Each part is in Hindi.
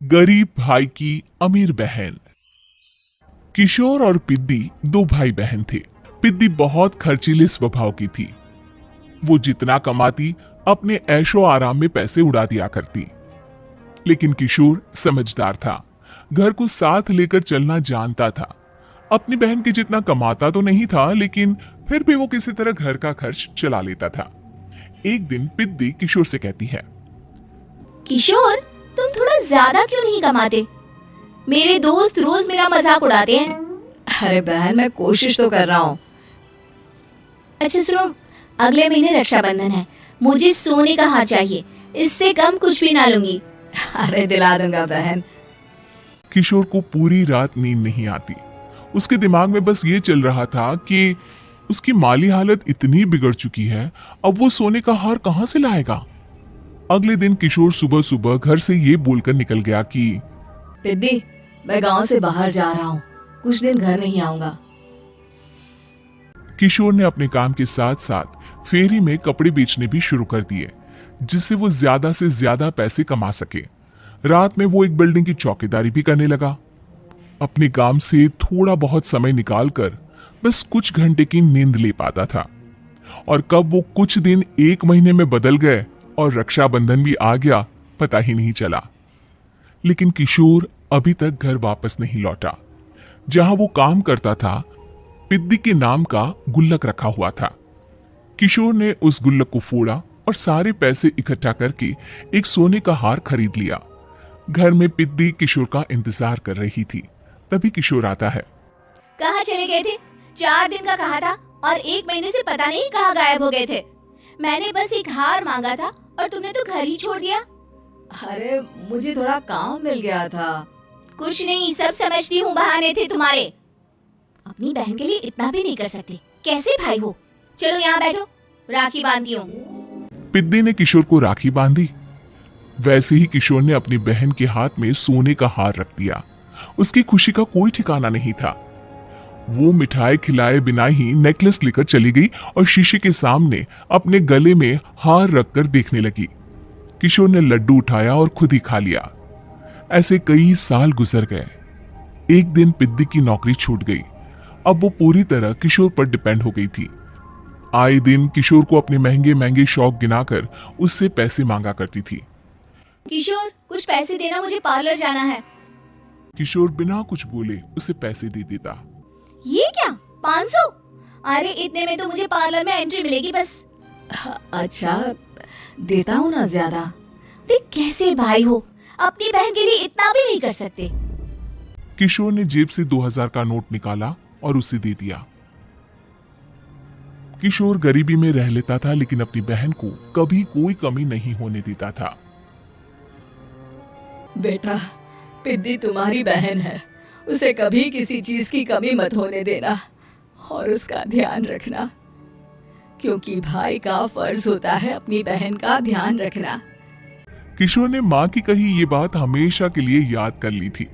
गरीब भाई की अमीर बहन। किशोर और पिद्दी दो भाई बहन थे। पिद्दी बहुत खर्चीले स्वभाव की थी। वो जितना कमाती अपने ऐशो आराम में पैसे उड़ा दिया करती। लेकिन किशोर समझदार था, घर को साथ लेकर चलना जानता था। अपनी बहन के जितना कमाता तो नहीं था, लेकिन फिर भी वो किसी तरह घर का खर्च चला लेता था। एक दिन पिद्दी किशोर से कहती है, किशोर, तुम थोड़ा ज्यादा क्यों नहीं कमाते? मेरे दोस्त रोज मेरा मजाक उड़ाते हैं। अरे बहन, मैं कोशिश तो कर रहा हूँ। अच्छा सुनो, अगले महीने रक्षाबंधन है, मुझे सोने का हार चाहिए, इससे कम कुछ भी ना लूंगी। अरे दिला दूंगा बहन। किशोर को पूरी रात नींद नहीं आती। उसके दिमाग में बस ये चल रहा था कि उसकी माली हालत इतनी बिगड़ चुकी है, अब वो सोने का हार कहां से लाएगा। अगले दिन किशोर सुबह सुबह घर से ये बोलकर निकल गया कि पिद्दी, मैं गांव से बाहर जा रहा हूँ, कुछ दिन घर नहीं आऊंगा। किशोर ने अपने काम के साथ साथ फेरी में कपड़े बेचने भी शुरू कर दिए, जिससे वो ज्यादा से ज्यादा पैसे कमा सके। रात में वो एक बिल्डिंग की चौकीदारी भी करने लगा। अपने काम से थोड़ा बहुत समय निकालकर बस कुछ घंटे की नींद ले पाता था। और कब वो कुछ दिन एक महीने में बदल गए और रक्षाबंधन भी आ गया, पता ही नहीं चला। लेकिन किशोर अभी तक घर वापस नहीं लौटा। जहां वो काम करता था, पिद्दी के नाम का गुल्लक रखा हुआ था। किशोर ने उस गुल्लक को फोड़ा और सारे पैसे इकट्ठा करके एक सोने का हार खरीद लिया। घर में पिद्दी किशोर का इंतजार कर रही थी। तभी किशोर आता है। कहाँ चले गए थे? 4 दिन का कहा था और 1 महीने से पता नहीं कहाँ गायब हो गए थे। मैंने बस एक हार मांगा था और तुमने तो घर ही छोड़ दिया। अरे मुझे थोड़ा काम मिल गया था। कुछ नहीं, सब समझती हूँ, बहाने थे तुम्हारे। अपनी बहन के लिए इतना भी नहीं कर सकते, कैसे भाई हो? चलो यहाँ बैठो, राखी बांधती हूँ। पिद्दी ने किशोर को राखी बांधी। वैसे ही किशोर ने अपनी बहन के हाथ में सोने का हार रख दिया। उसकी खुशी का कोई ठिकाना नहीं था। वो मिठाई खिलाए बिना ही नेकलेस लेकर चली गई और शीशे के सामने अपने गले में हार रखकर देखने लगी। किशोर ने लड्डू उठाया और खुद ही खा लिया। ऐसे कई साल गुजर गए। एक दिन पिद्दी की नौकरी छूट गई। अब वो पूरी तरह किशोर पर डिपेंड हो गई थी। आए दिन किशोर को अपने महंगे महंगे शौक गिनाकर उससे पैसे मांगा करती थी। किशोर, कुछ पैसे देना, मुझे पार्लर जाना है। किशोर बिना कुछ बोले उसे पैसे दे देता। ये क्या, 500? अरे इतने में तो मुझे पार्लर में एंट्री मिलेगी बस। अच्छा, देता हूँ ना ज्यादा। अरे कैसे भाई हो, अपनी बहन के लिए इतना भी नहीं कर सकते। किशोर ने जेब से 2000 का नोट निकाला और उसे दे दिया। किशोर गरीबी में रह लेता था, लेकिन अपनी बहन को कभी कोई कमी नहीं होने देता था। बेटा, पिद्दी तुम्हारी बहन है, उसे कभी किसी चीज की कमी मत होने देना और उसका ध्यान रखना, क्योंकि भाई का फर्ज होता है अपनी बहन का ध्यान रखना। किशोर ने माँ की कही ये बात हमेशा के लिए याद कर ली थी।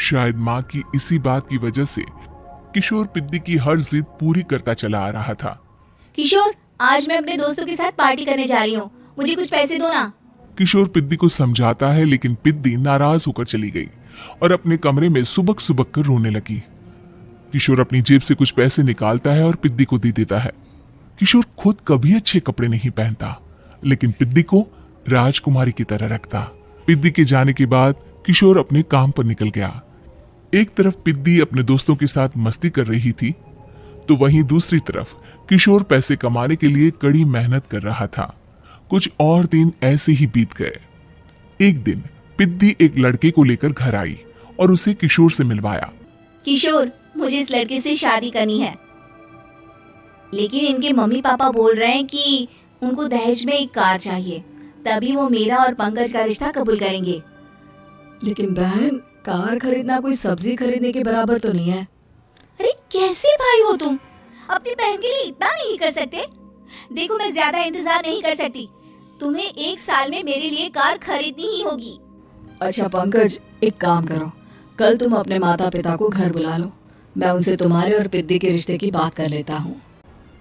शायद माँ की इसी बात की वजह से किशोर पिद्दी की हर जिद पूरी करता चला आ रहा था। किशोर, आज मैं अपने दोस्तों के साथ पार्टी करने जा रही हूँ, मुझे कुछ पैसे दो ना। किशोर पिद्दी को समझाता है, लेकिन पिद्दी नाराज होकर चली गई और अपने कमरे में सुबक सुबक कर रोने लगी। किशोर अपनी जेब से कुछ पैसे निकालता है और पिद्दी को दे देता है। किशोर खुद कभी अच्छे कपड़े नहीं पहनता, लेकिन पिद्दी को राजकुमारी की तरह रखता। पिद्दी के जाने के बाद किशोर अपने काम पर निकल गया। एक तरफ पिद्दी अपने दोस्तों के साथ मस्ती कर रही थी, तो वहीं दूसरी तरफ किशोर पैसे कमाने के लिए कड़ी मेहनत कर रहा था। कुछ और दिन ऐसे ही बीत गए। एक दिन पिद्दी एक लड़के को लेकर घर आई और उसे किशोर से मिलवाया। किशोर, मुझे इस लड़के से शादी करनी है, लेकिन इनके मम्मी पापा बोल रहे हैं कि उनको दहेज में एक कार चाहिए, तभी वो मेरा और पंकज का रिश्ता कबूल करेंगे। लेकिन बहन, कार खरीदना कोई सब्जी खरीदने के बराबर तो नहीं है। अरे कैसे भाई हो तुम, अपनी बहन के लिए इतना नहीं कर सकते? देखो, मैं ज्यादा इंतजार नहीं कर सकती, तुम्हें 1 साल में मेरे लिए कार खरीदनी ही होगी। अच्छा पंकज, एक काम करो, कल तुम अपने माता पिता को घर बुला लो, मैं उनसे तुम्हारे और पिद्दी के रिश्ते की बात कर लेता हूँ।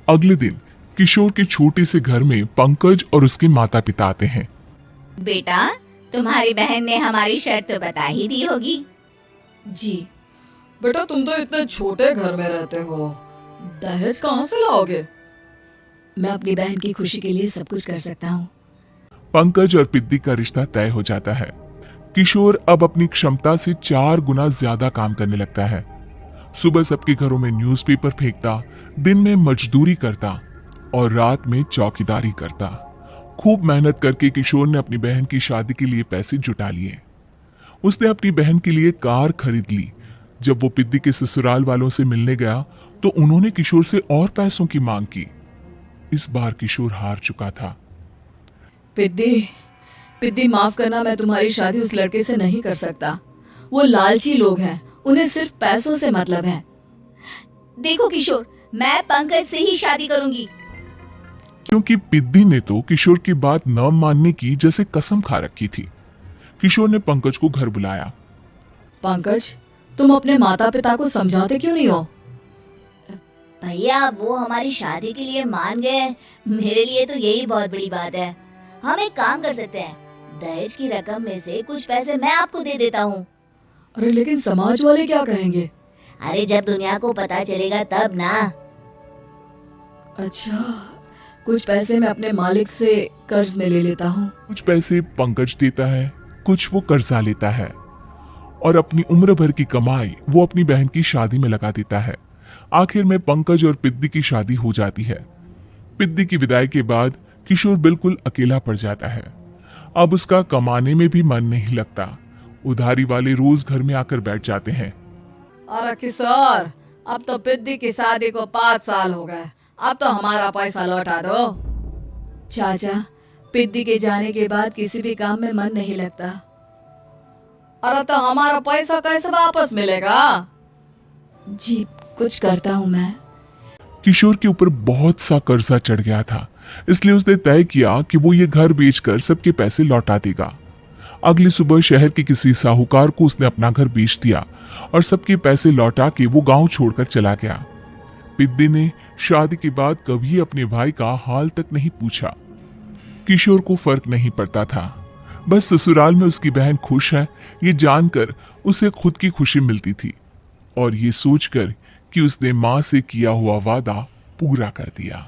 अगले दिन किशोर के छोटे से घर में पंकज और उसके माता पिता आते हैं। बेटा, तुम्हारी बहन ने हमारी शर्त तो बता ही दी होगी। जी बेटा, तुम तो इतने छोटे घर में रहते हो, दहेज कहाँ से लाओगे? मैं अपनी बहन की खुशी के लिए सब कुछ कर सकता हूँ। पंकज और पिद्दी का रिश्ता तय हो जाता है। किशोर अब अपनी क्षमता से 4 गुना ज्यादा काम करने लगता है। सुबह सबके घरों में न्यूज़पेपर फेंकता, दिन में मजदूरी करता और रात में चौकीदारी करता। खूब मेहनत करके किशोर ने अपनी बहन की शादी के लिए पैसे जुटा लिए। उसने अपनी बहन के लिए कार खरीद ली। जब वो पिद्दी के ससुराल वालों से मिलने गया तो उन्होंने किशोर से और पैसों की मांग की। इस बार किशोर हार चुका था। पिद्दी माफ करना, मैं तुम्हारी शादी उस लड़के से नहीं कर सकता। वो लालची लोग हैं, उन्हें सिर्फ पैसों से मतलब है। देखो किशोर, मैं पंकज से ही शादी करूंगी। क्योंकि पिद्दी ने तो किशोर की बात न मानने की जैसे कसम खा रखी थी। किशोर ने पंकज को घर बुलाया। पंकज, तुम अपने माता पिता को समझाते क्यों नहीं हो? भैया, वो हमारी शादी के लिए मान गए, मेरे लिए तो यही बहुत बड़ी बात है। हम एक काम कर सकते हैं, दहेज की रकम में से कुछ पैसे मैं आपको दे देता हूँ। अरे लेकिन समाज वाले क्या कहेंगे? अरे जब दुनिया को पता चलेगा तब ना। अच्छा, कुछ पैसे मैं अपने मालिक से कर्ज में ले लेता हूँ। कुछ पैसे पंकज देता है, कुछ वो कर्जा लेता है और अपनी उम्र भर की कमाई वो अपनी बहन की शादी में लगा देता है। आखिर में पंकज और पिद्दी की शादी हो जाती है। पिद्दी की विदाई के बाद किशोर बिल्कुल अकेला पड़ जाता है। अब उसका कमाने में भी मन नहीं लगता। उधारी वाले रोज घर में आकर बैठ जाते हैं। अरे किशोर, अब तो पिद्दी की शादी को 5 साल हो गए, अब तो हमारा पैसा लौटा दो। चाचा, पिद्दी के जाने के बाद किसी भी काम में मन नहीं लगता। अरे तो हमारा पैसा कैसे वापस मिलेगा? जी, कुछ करता हूँ मैं। किशोर के ऊपर बहुत सा कर्जा चढ़ गया था, इसलिए उसने तय किया कि वो ये घर बेचकर सबके पैसे लौटा देगा। अगली सुबह शहर के किसी साहूकार को उसने अपना घर बेच दिया और सबके पैसे लौटा के वो गांव छोड़कर चला गया। पिद्दी ने शादी के बाद कभी अपने भाई का हाल तक नहीं पूछा। किशोर को फर्क नहीं पड़ता था, बस ससुराल में उसकी बहन खुश है ये जानकर उसे खुद की खुशी मिलती थी और ये सोचकर कि उसने मां से किया हुआ वादा पूरा कर दिया।